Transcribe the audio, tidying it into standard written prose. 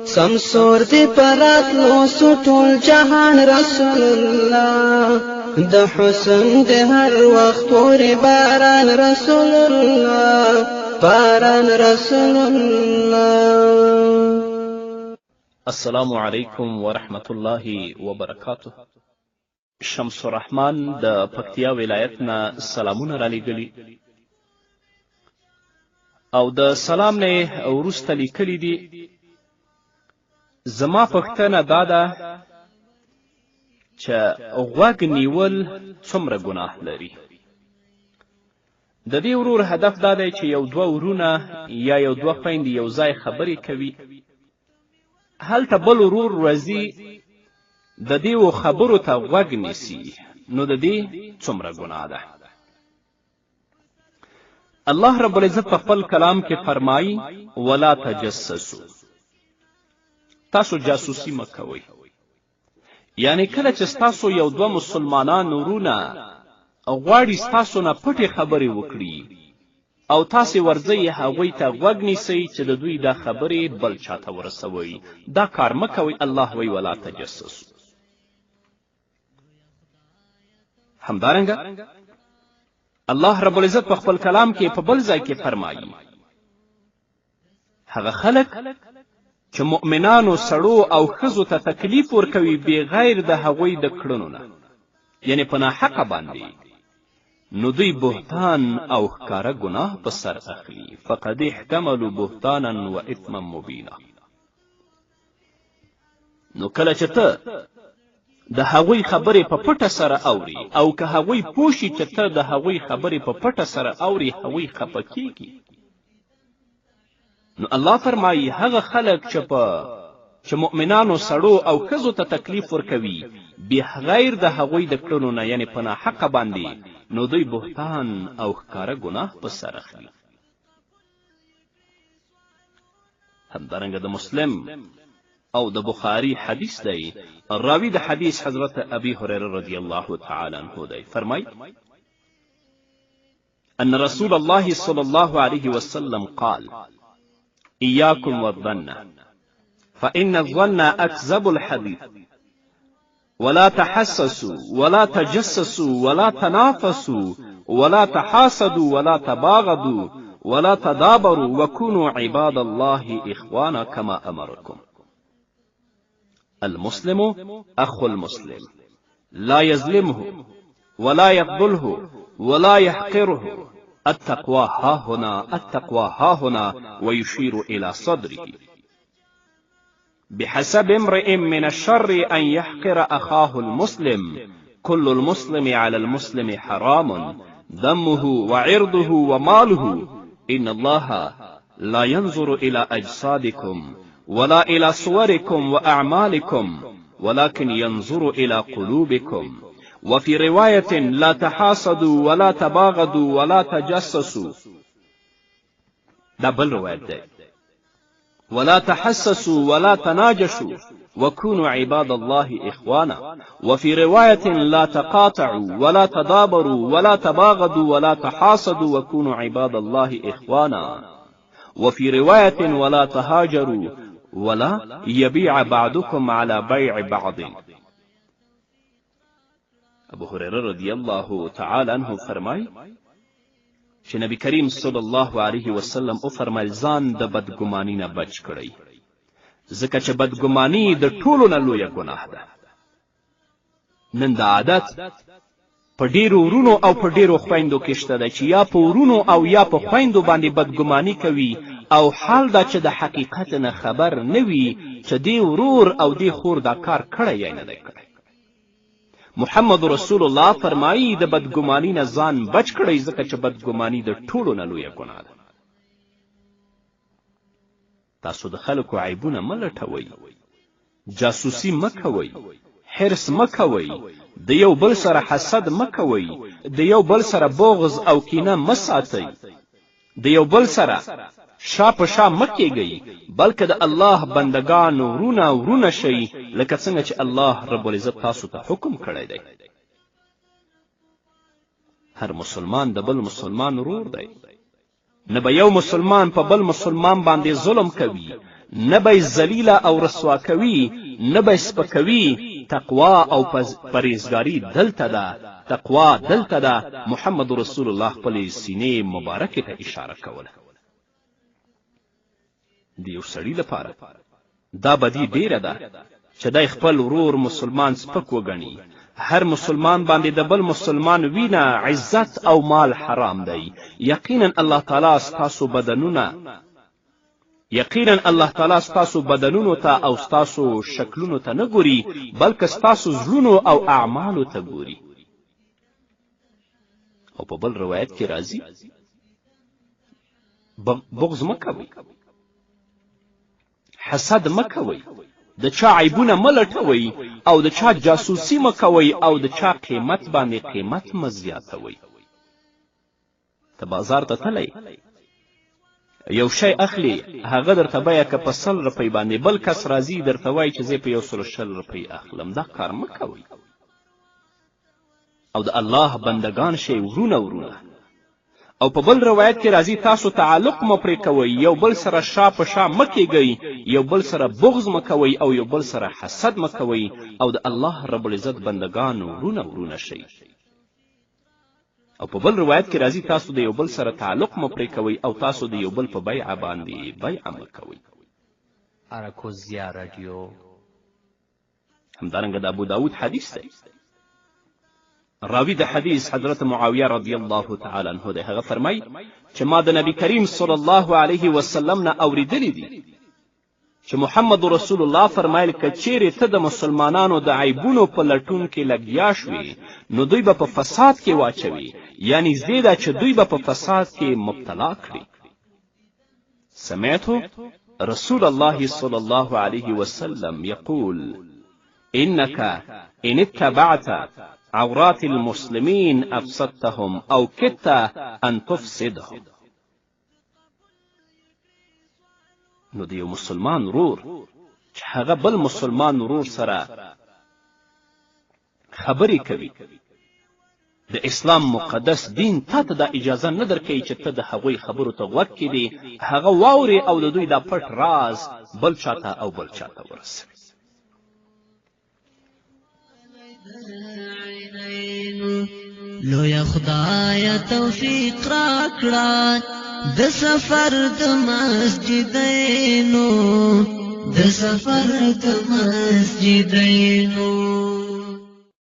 سمسور دی پرات لو ټول جهان رسول الله د حسن دی هر وخت پوری باران رسول الله باران رسول الله. السلام علیکم ورحمت الله وبرکاته. شمس الرحمن د پکتیا ولایت نه سلامونه را لېږلي او د سلام نه وروسته لیکلي دي زما پوښتنه دا ده چې غوږ نیول څومره ګناه لري. د دې ورور هدف دا دی چې یو دوه ورونه یا یو دوه خویندې یو ځای خبرې کوي، هلته بل ورور راځي د دې خبرو ته غوږ نیسي، نو د دې څومره ګناه ده. الله رب العزت په خپل کلام کې فرمایي ولا تجسسوا، تاسو جاسوسي مه کوئ. یعنی کله چې ستاسو یو دوه مسلمانان ورونه غواړي ستاسو نه پټې خبرې وکړي او تاسې ورځئ هغوی ته غوږ نیسئ چې د دوی دا خبرې بل چاته ورسوئ، دا کار مه کوئ. الله وی ولا تجسسوا. همدارنګه الله رب العزت په خپل کلام کې په بل ځای کې فرمایي هغه خلک چې مؤمنانو سړو او ښځو ته تکلیف ورکوي بغیر د هغوی د کړنو نه، یعنی په ناحقه باندې، نو دوی بهتان او ښکاره ګناه په سر اخلي. فقد احتملوا بهتانا و اثما مبینا. نو کله چې ته د هغوی خبرې په پټه سره اوري او که هغوی پوه شي چې ته د هغوی خبرې په پټه سره اوري، هغوی خفه کیږي. نو الله فرمایي هغه خلک چې مؤمنانو سړو او ښځو ته تکلیف ورکوي بغیر د هغوی د کړنو نه، یعنی په ناحقه باندې، نو دوی بهتان او ښکاره ګناه په سر اخلي. همدارنګه د مسلم او د بخاري حدیث دی، راوی د حدیث حضرت ابي هريره رضی الله تعالی عنه دی، فرمای ان رسول الله صلی الله علیه وسلم قال إياكم والظن فإن الظن أكذب الحديث ولا تحسسوا ولا تجسسوا ولا تنافسوا ولا تحاسدوا ولا تباغضوا ولا تدابروا وكونوا عباد الله إخوانا كما أمركم. المسلم أخو المسلم لا يظلمه ولا يخذله ولا يحقره. التقوى ها هنا التقوى ها هنا ويشير إلى صدره. بحسب امرئ من الشر أن يحقر أخاه المسلم. كل المسلم على المسلم حرام دمه وعرضه وماله. إن الله لا ينظر إلى أجسادكم ولا إلى صوركم وأعمالكم ولكن ينظر إلى قلوبكم. وفي رواية لا تحاسدوا ولا تباغضوا ولا تجسسوا. دبل رواية ولا تحسسوا ولا تناجشوا وكونوا عباد الله إخوانا. وفي رواية لا تقاطعوا ولا تدابروا ولا تباغضوا ولا تحاسدوا وكونوا عباد الله إخوانا. وفي رواية ولا تهاجروا ولا يبيع بعضكم على بيع بعض. ابو هريره رضی الله تعالی عنه فرمای چې نبی کریم صلی الله علیه وسلم او فرمایل ځان د بدګماني نه بچ کړئ، ځکه چې بدګماني د ټولو نه لویه ګناه ده. نن د عادت په ډیرو ورونو او په ډیرو خویندو کې شته ده چې یا په ورونو او یا په خویندو باندې بدګماني کوي او حال دا چې د حقیقت نه خبر نه وي چې دی ورور او دی خور دا کار کړی یا نه دی کړی. محمد رسول الله فرمایي د بدګماني نه ځان بچ کړئ، ځکه چې بدګماني د ټولو نه لویه ګناه ده. تاسو د خلکو عیبونه مه لټوئ، جاسوسي مه کوئ، حرص مه کوئ، د یو بل سره حسد مه کوئ، د یو بل سره بغض او کینه مه ساتئ، د یو بل سره شا په شا مه کیږئ، بلکې د الله بندگان ورونه شئ، لکه څنګه چې الله رب العزت تاسو ته حکم کړی دی. هر مسلمان د بل مسلمان ورور دی، نه به یو مسلمان په بل مسلمان باندې ظلم کوي، نه به ذلیله او رسوا کوي، نه به سپکوي. تقوا او پرهیزګاري دلته ده، تقوا دلته ده. محمد رسول الله خپلې سینې مبارکې ته اشاره کوله. د یو سړي لپاره دا بدي ډیره ده چې دی خپل ورور مسلمان سپک وګڼي. هر مسلمان باندې د بل مسلمان وینه، عزت او مال حرام دی. یقینا الله تعالی ستاسو بدنونو ته او ستاسو شکلونو ته نه ګوري، بلکې ستاسو زړونو او اعمالو ته ګوري. او په بل روایت کې راځي بغض مه کوئ، حسد مه کوئ، د چا عیبونه مه لټوئ، او د چا جاسوسي مه کوئ، او د چا قیمت باندې قیمت مه زیاتوئ. ته بازار ته تلئ، یو شی اخلي، هغه درته بیه که په 100 روپۍ باندې، بل کس راځي درته وایي چې زه په 120 روپۍ اخلم. دا کار مه کوئ. او د الله بندگان شئ ورونه. او په بل روایت کې راځي تاسو تعلق مه پرې کوئ، یو بل سره شا په شا مه کیږئ، یو بل سره بغض مه کوئ، او یو بل سره حسد مه کوئ، او د الله رب العزت بندگان ورونه شئ. او په بل روایت کې راځي تاسو د یو بل سره تعلق مه پرې کوئ، او تاسو د یو بل په بیعه باندې بیعه مه کوئ. اراکوزیا رادیو. همدارنګه د ابو داود حدیث دی. راوی د حدیث حضرت معاویه رضی الله تعالی عنه دی. هغه فرمای چې ما د نبی کریم صلی الله علیه وسلم نه اوریدلی دي چې محمد رسول الله فرمایل که چیرې ته د مسلمانانو د عیبونو په لټون کې لګیا شوې، نو دوی به په فساد کې واچوي، یعنی زیاده چې دوی به په فساد کې مبتلا کړي. سمعت رسول الله صلی الله علیه وسلم یقول انك ان اتبعت عورات المسلمين افسدتهم او كدت ان تفسدهم. نو د یو مسلمان ورور چې هغه بل مسلمان ورور سره خبرې کوي، د اسلام مقدس دین تا ته دا اجازه نه درکوي چې ته د هغوی خبرو ته غوږ کړې، هغه واورې او د دوی دا پټ راز بل چاته او بل چاته ورسوي. لویا خدایا توفیق راکړه د سفر د مسجدینو، د سفر د مسجدینو.